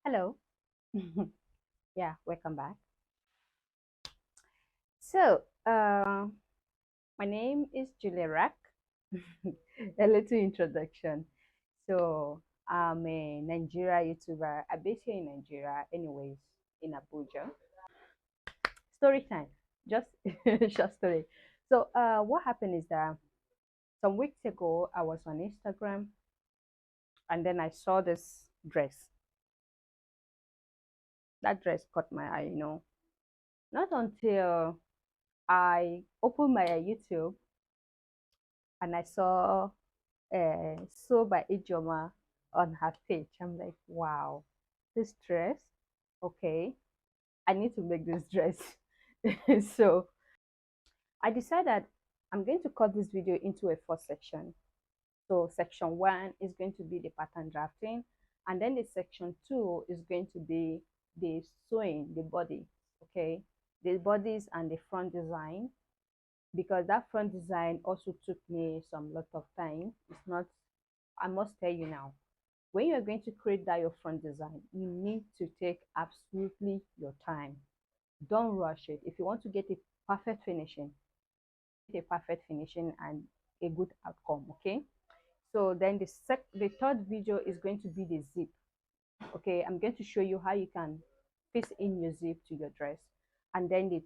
Hello. Yeah, welcome back. So, my name is Julia Rack. A little introduction. So, I'm a Nigeria YouTuber. I'm based here in Nigeria, anyways, in Abuja. Story time, just short story. So, what happened is that some weeks ago, I was on Instagram and then I saw this dress. That dress caught my eye. Not until I opened my YouTube and I saw So by Ijoma on her page. I'm like, wow, this dress, okay, I need to make this dress. So I decided I'm going to cut this video into a four section. So section one is going to be the pattern drafting, and then the section two is going to be the sewing, the body, okay, the bodies and the front design, because that front design also took me some lot of time. It's not, I must tell you now, when you're going to create that your front design, you need to take absolutely your time. Don't rush it. If you want to get a perfect finishing, and a good outcome, okay? So then the third video is going to be the zip. Okay, I'm going to show you how you can fit in your zip to your dress. And then the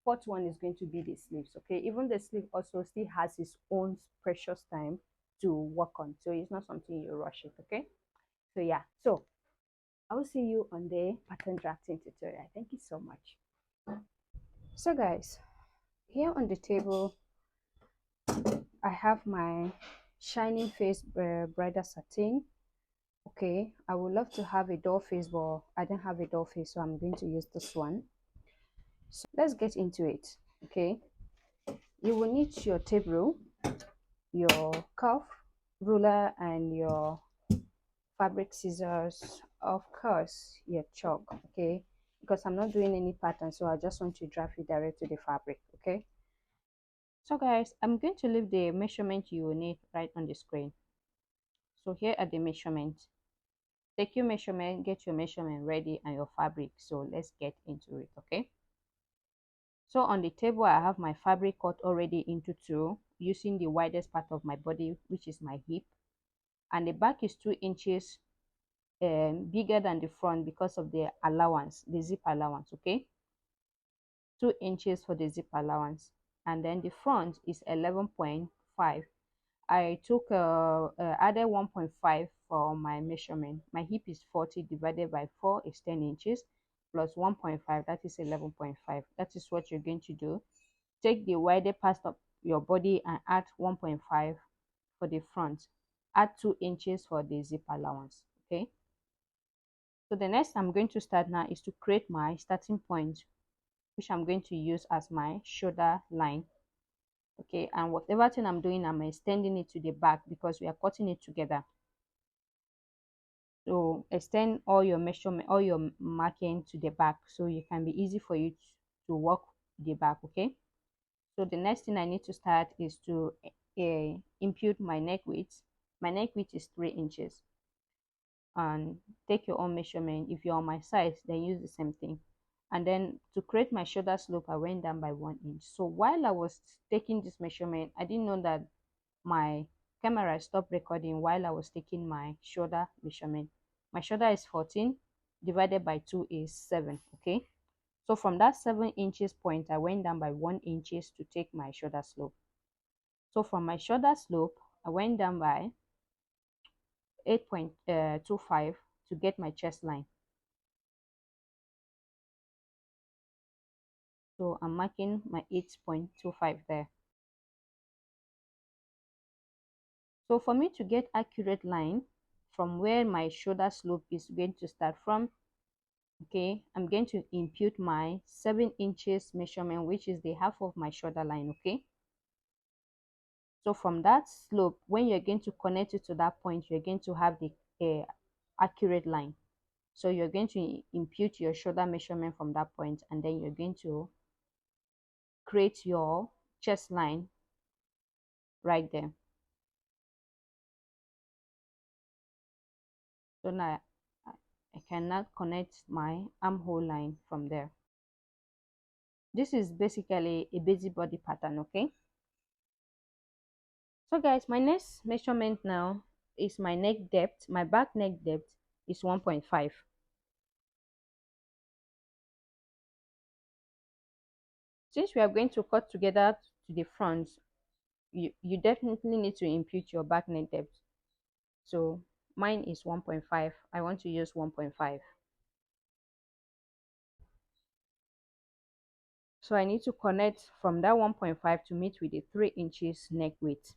fourth one is going to be the sleeves. Okay, even the sleeve also still has its own precious time to work on, so it's not something you rush it. Okay, so yeah, so I will see you on the pattern drafting tutorial. Thank you so much. So guys, here on the table I have my shining face bridal satin. Okay, I would love to have a doll face, but I don't have a doll face, so I'm going to use this one. So let's get into it. Okay, you will need your tape rule, your cuff ruler, and your fabric scissors, of course your chalk. Okay, because I'm not doing any pattern, so I just want to draft it direct to the fabric. Okay, so guys, I'm going to leave the measurement you will need right on the screen. So here are the measurements. Take your measurement, get your measurement ready, and your fabric. So let's get into it. Okay, so on the table I have my fabric cut already into two, using the widest part of my body, which is my hip, and the back is 2 inches bigger than the front because of the allowance, the zip allowance. Okay, 2 inches for the zip allowance, and then the front is 11.5. I took added 1.5 for my measurement. My hip is 40 divided by 4 is 10 inches plus 1.5, that is 11.5. That is what you're going to do. Take the wider part of your body and add 1.5 for the front. Add 2 inches for the zip allowance. Okay, so the next I'm going to start now is to create my starting point, which I'm going to use as my shoulder line. Okay, and whatever thing I'm doing, I'm extending it to the back because we are cutting it together. So extend all your measurement, all your marking to the back, so it can be easy for you to work the back. Okay, so the next thing I need to start is to impute my neck width. My neck width is 3 inches, and take your own measurement. If you're on my size, then use the same thing. And then to create my shoulder slope, I went down by 1 inch. So while I was taking this measurement, I didn't know that my camera stopped recording while I was taking my shoulder measurement. My shoulder is 14, divided by 2 is 7. Okay, so from that 7 inches point, I went down by 1 inches to take my shoulder slope. So from my shoulder slope, I went down by 8.25 to get my chest line. So I'm marking my 8.25 there. So for me to get accurate line from where my shoulder slope is going to start from, okay, I'm going to impute my 7 inches measurement, which is the half of my shoulder line. Okay, so from that slope, when you're going to connect it to that point, you're going to have the accurate line. So you're going to impute your shoulder measurement from that point, and then you're going to create your chest line right there. So now I can now connect my armhole line from there. This is basically a busybody pattern, okay? So guys, my next measurement now is my neck depth. My back neck depth is 1.5. Since we are going to cut together to the front, you definitely need to impute your back neck depth. So mine is 1.5. I want to use 1.5. So I need to connect from that 1.5 to meet with the 3 inches neck width.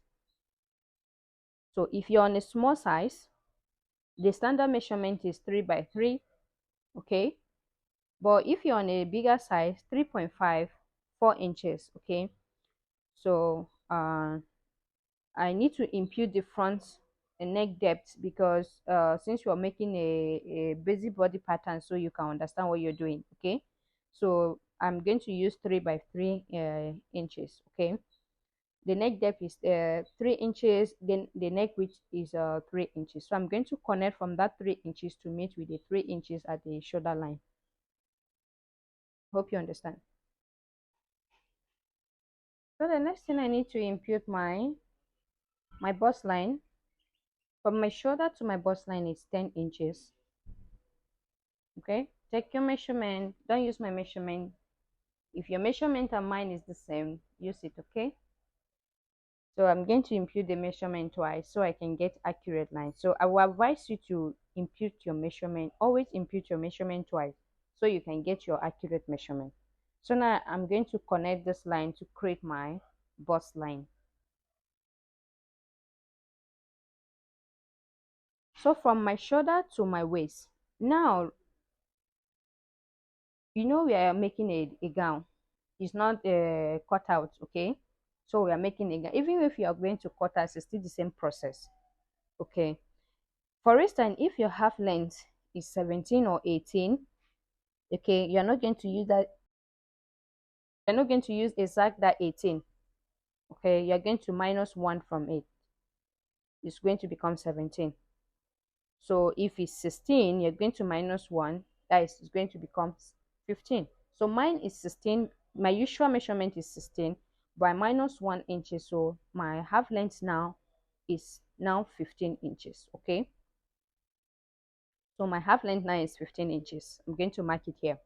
So if you're on a small size, the standard measurement is 3 by 3, okay? But if you're on a bigger size, 3.5, 4 inches, okay? So I need to impute the front neck depth because since you're making a busybody pattern, so you can understand what you're doing, okay? So I'm going to use 3 by 3 inches, okay? The neck depth is 3 inches, then the neck width is 3 inches. So I'm going to connect from that 3 inches to meet with the 3 inches at the shoulder line. Hope you understand. So the next thing I need to impute my bust line. From my shoulder to my bust line is 10 inches. Okay, take your measurement. Don't use my measurement. If your measurement and mine is the same, use it, okay? So I'm going to impute the measurement twice so I can get accurate lines. So I will advise you to impute your measurement. Always impute your measurement twice so you can get your accurate measurement. So now I'm going to connect this line to create my bust line. So from my shoulder to my waist. Now, you know we are making a gown. It's not cut out, okay? So we are making a gown. Even if you are going to cut out, it's still the same process, okay? For instance, if your half length is 17 or 18, okay, you're not going to use that. You're not going to use exact that 18, okay? You're going to minus 1 from it. It's going to become 17. So if it's 16, you're going to minus 1. That is going to become 15. So mine is 16. My usual measurement is 16 by minus 1 inches. So my half length now is now 15 inches. Okay. So my half length now is 15 inches. I'm going to mark it here.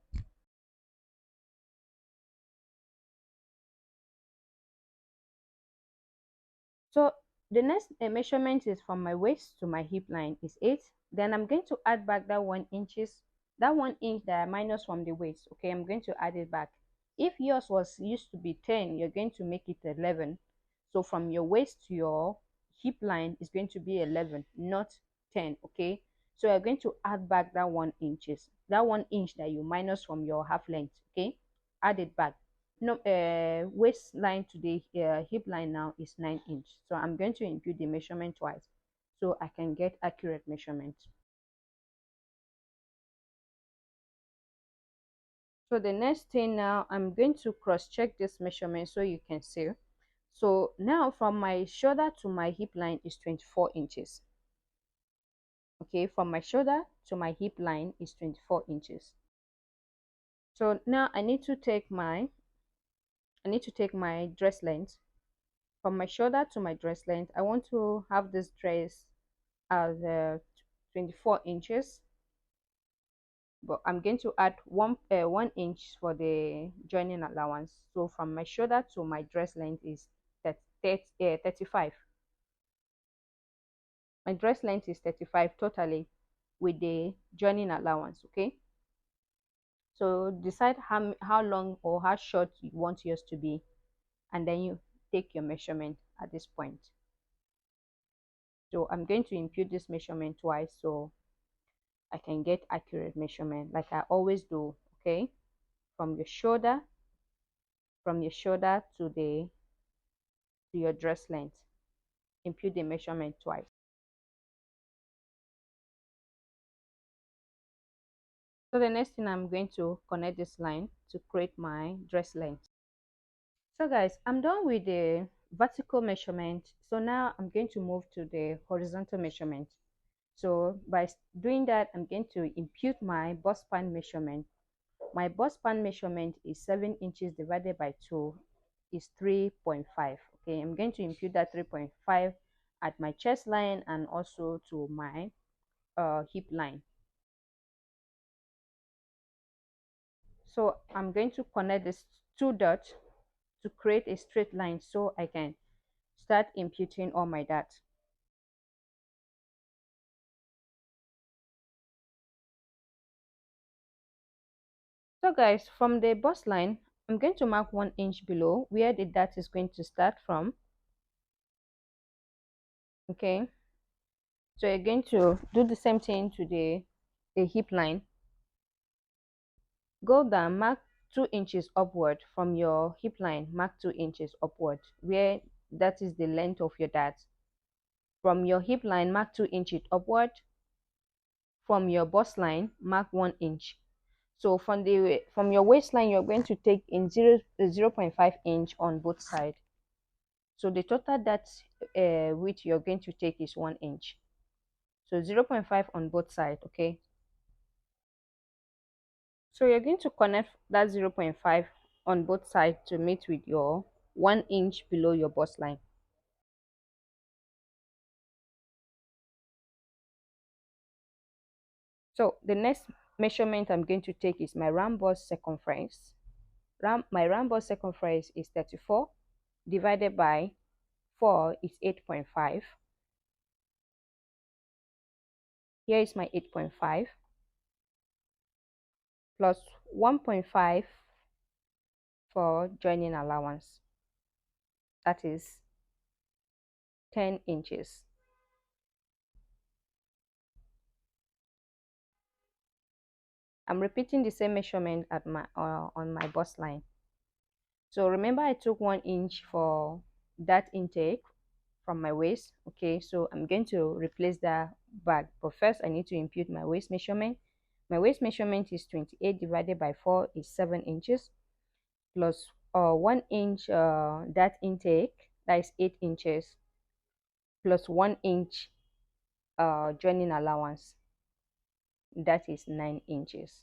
So the next measurement is from my waist to my hip line is 8. Then I'm going to add back that 1 inches, that 1 inch that I minus from the waist. Okay, I'm going to add it back. If yours was used to be 10, you're going to make it 11. So from your waist to your hip line is going to be 11, not 10. Okay, so you're going to add back that 1 inches, that 1 inch that you minus from your half length. Okay, add it back. No, waistline to the hip line now is 9 inch. So I'm going to impute the measurement twice so I can get accurate measurement. So the next thing now, I'm going to cross check this measurement so you can see. So now from my shoulder to my hip line is 24 inches. Okay, from my shoulder to my hip line is 24 inches. So now I need to take my dress length. From my shoulder to my dress length, I want to have this dress as 24 inches, but I'm going to add 1 inch for the joining allowance. So from my shoulder to my dress length is 35. My dress length is 35 totally with the joining allowance. Okay, so decide how long or how short you want yours to be, and then you take your measurement at this point. So I'm going to impute this measurement twice so I can get accurate measurement like I always do. Okay, from your shoulder to your dress length, impute the measurement twice. So the next thing, I'm going to connect this line to create my dress length. So guys, I'm done with the vertical measurement. So now I'm going to move to the horizontal measurement. So by doing that, I'm going to impute my bust span measurement. My bust span measurement is 7 inches divided by 2 is 3.5. Okay, I'm going to impute that 3.5 at my chest line and also to my hip line. So I'm going to connect these two dots to create a straight line so I can start imputing all my data. So guys, from the bust line, I'm going to mark 1 inch below where the dart is going to start from. Okay, so you're going to do the same thing to the hip line. Go down, mark 2 inches upward from your hip line, mark 2 inches upward where that is the length of your dart. From your hip line, mark 2 inches upward. From your bust line, mark 1 inch. So from your waistline, you're going to take in 0.5 inch on both sides. So the total dart width you're going to take is 1 inch. So 0.5 on both sides. Okay. So you're going to connect that 0.5 on both sides to meet with your 1 inch below your bust line. So the next measurement I'm going to take is my round bust circumference. My round bust circumference is 34 divided by 4 is 8.5. Here is my 8.5 plus 1.5 for joining allowance. That is 10 inches. I'm repeating the same measurement at my on my bust line. So remember I took 1 inch for that intake from my waist. Okay, so I'm going to replace that back, but first I need to impute my waist measurement. My waist measurement is 28 divided by 4 is 7 inches plus 1 inch that intake, that is 8 inches, plus 1 inch joining allowance, that is 9 inches.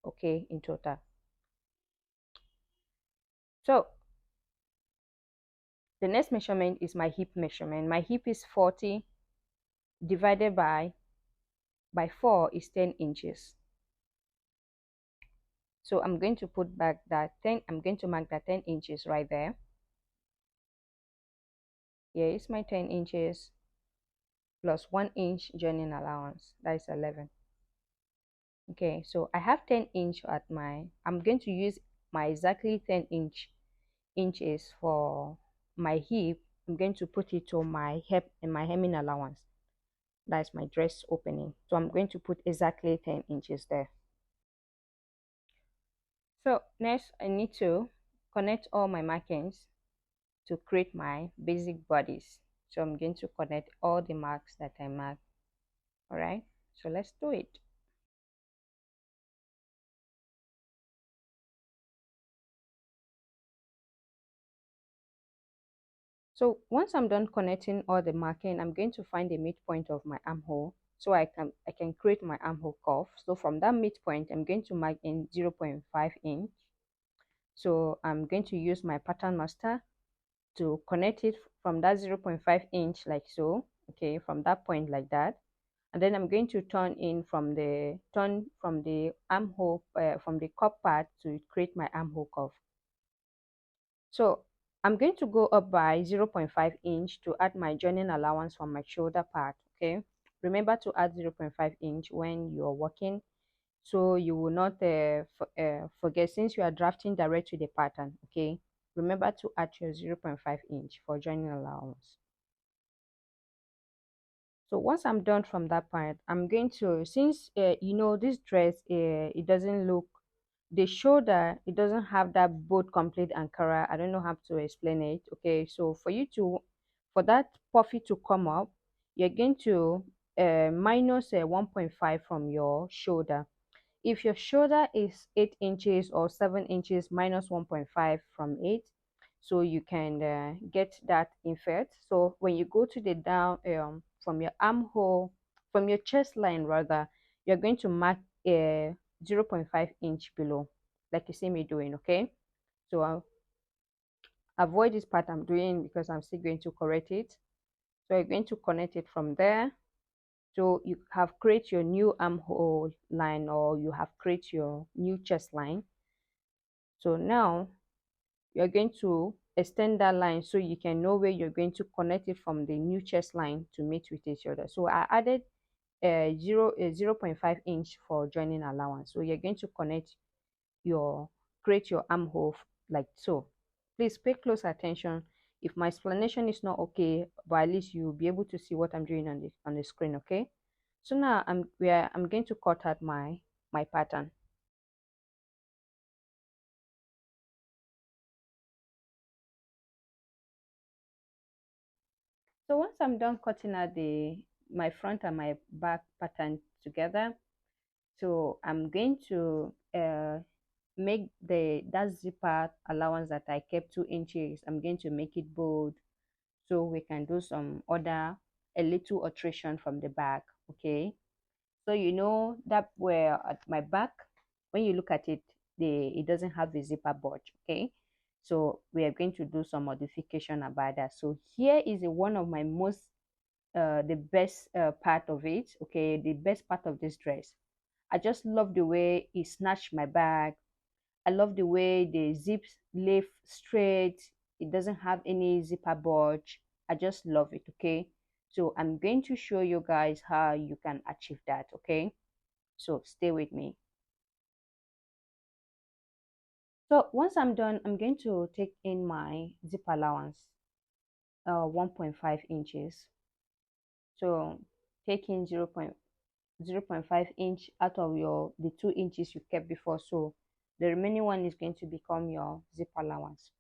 Okay, in total. So the next measurement is my hip measurement. My hip is 40 divided by 4 is 10 inches. So I'm going to put back that 10, I'm going to mark that 10 inches right there. Here is my 10 inches plus 1 inch joining allowance, that is 11. Okay, so I have 10 inch at I'm going to use my exactly 10 inches for my hip. I'm going to put it to my hip and my hemming allowance. That's my dress opening. So I'm going to put exactly 10 inches there. So next I need to connect all my markings to create my basic bodies. So I'm going to connect all the marks that I marked. All right, so let's do it. So once I'm done connecting all the marking, I'm going to find the midpoint of my armhole so I can create my armhole curve. So from that midpoint, I'm going to mark in 0.5 inch. So I'm going to use my pattern master to connect it from that 0.5 inch like so. Okay, from that point like that. And then I'm going to turn from the armhole from the cup part to create my armhole curve. So I'm going to go up by 0.5 inch to add my joining allowance from my shoulder part. Okay, remember to add 0.5 inch when you're working, so you will not forget, since you are drafting direct to the pattern. Okay, remember to add your 0.5 inch for joining allowance. So once I'm done from that part, I'm going to, since this dress, it doesn't look, the shoulder, it doesn't have that boat complete Ankara. I don't know how to explain it. Okay, so for that puffy to come up, you're going to minus 1.5 from your shoulder. If your shoulder is 8 inches or 7 inches, minus 1.5 from it, so you can get that inferred. So when you go to the down from your armhole from your chest line rather, you're going to mark a 0.5 inch below, like you see me doing. Okay, so I'll avoid this part I'm doing because I'm still going to correct it. So you're going to connect it from there. So you have create your new armhole line, or you have create your new chest line. So now you're going to extend that line so you can know where you're going to connect it from the new chest line to meet with each other. So I added a 0.5 inch for joining allowance. So you're going to connect your create your armhole like so. Please pay close attention. If my explanation is not okay, but at least you'll be able to see what I'm doing on the screen. Okay, so now I'm going to cut out my pattern. So once I'm done cutting out the my front and my back pattern together, so I'm going to make the that zipper allowance that I kept 2 inches. I'm going to make it bold so we can do some other a little alteration from the back. Okay, so you know that where at my back, when you look at it, it doesn't have the zipper budge. Okay, so we are going to do some modification about that. So here is one of my most the best part of it. Okay, the best part of this dress, I just love the way it snatched my bag. I love the way the zips lay straight. It doesn't have any zipper bulge. I just love it. Okay, so I'm going to show you guys how you can achieve that. Okay, so stay with me. So once I'm done, I'm going to take in my zip allowance, 1.5 inches. So take in 0.5 inch out of your the 2 inches you kept before. So the remaining one is going to become your zip allowance.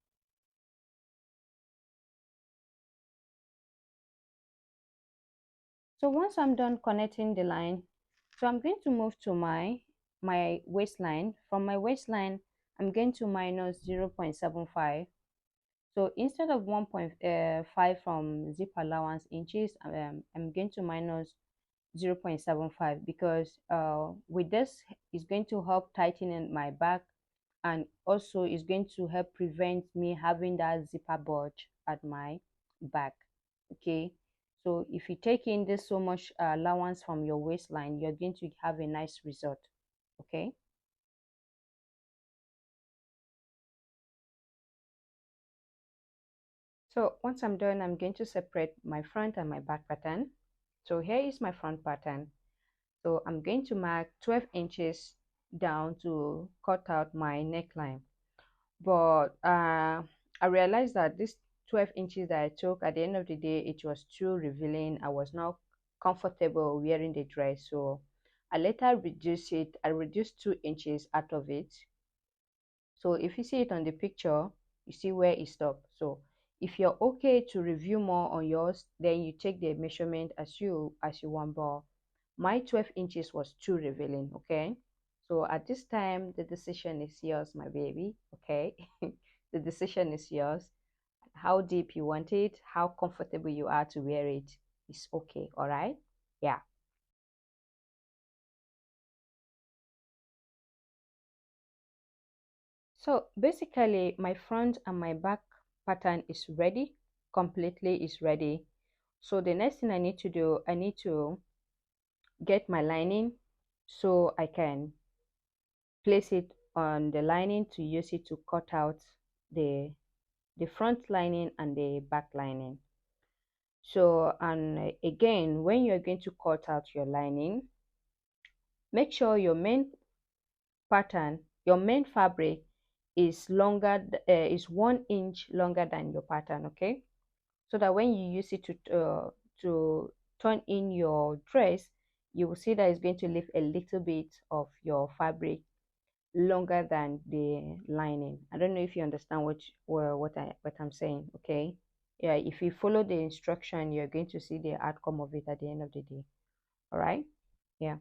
So once I'm done connecting the line, so I'm going to move to my waistline. From my waistline, I'm going to minus 0.75. So instead of 1.5 from zip allowance inches, I'm going to minus 0.75 because with this is going to help tighten in my back, and also is going to help prevent me having that zipper bulge at my back. Okay, so if you take in this so much allowance from your waistline, you're going to have a nice result. Okay, so once I'm done, I'm going to separate my front and my back pattern. So here is my front pattern. So I'm going to mark 12 inches down to cut out my neckline. But I realized that this 12 inches that I took, at the end of the day, it was too revealing. I was not comfortable wearing the dress. So I later reduced it. I reduced 2 inches out of it. So if you see it on the picture, you see where it stopped. So if you're okay to review more on yours, then you take the measurement as you want. But my 12 inches was too revealing. Okay, so at this time the decision is yours, my baby. Okay, the decision is yours. How deep you want it, how comfortable you are to wear it is okay. All right, yeah. So basically my front and my back pattern is ready, completely is ready. So the next thing I need to do, I need to get my lining so I can place it on the lining to use it to cut out the front lining and the back lining. So, and again, when you're going to cut out your lining, make sure your main pattern, your main fabric is longer, is 1 inch longer than your pattern. Okay, so that when you use it to turn in your dress, you will see that it's going to leave a little bit of your fabric longer than the lining. I don't know if you understand what I'm saying. Okay, yeah, if you follow the instruction, you're going to see the outcome of it at the end of the day. All right, yeah.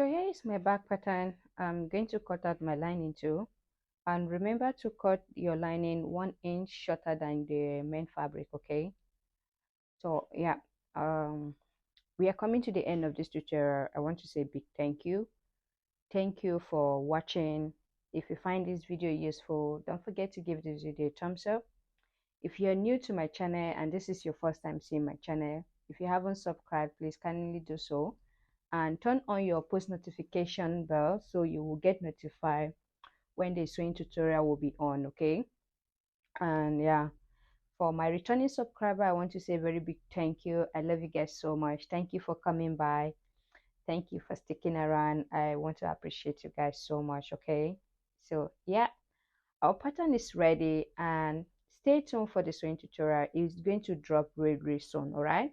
So here is my back pattern. I'm going to cut out my lining too, and remember to cut your lining 1 inch shorter than the main fabric. Okay, so yeah, we are coming to the end of this tutorial. I want to say big thank you for watching. If you find this video useful, don't forget to give this video a thumbs up. If you're new to my channel and this is your first time seeing my channel, if you haven't subscribed, please kindly do so, and turn on your post notification bell so you will get notified when the sewing tutorial will be on. Okay, and yeah, for my returning subscriber, I want to say a very big thank you. I love you guys so much. Thank you for coming by. Thank you for sticking around. I want to appreciate you guys so much. Okay, so yeah, our pattern is ready, and stay tuned for the sewing tutorial. It's going to drop really soon. All right.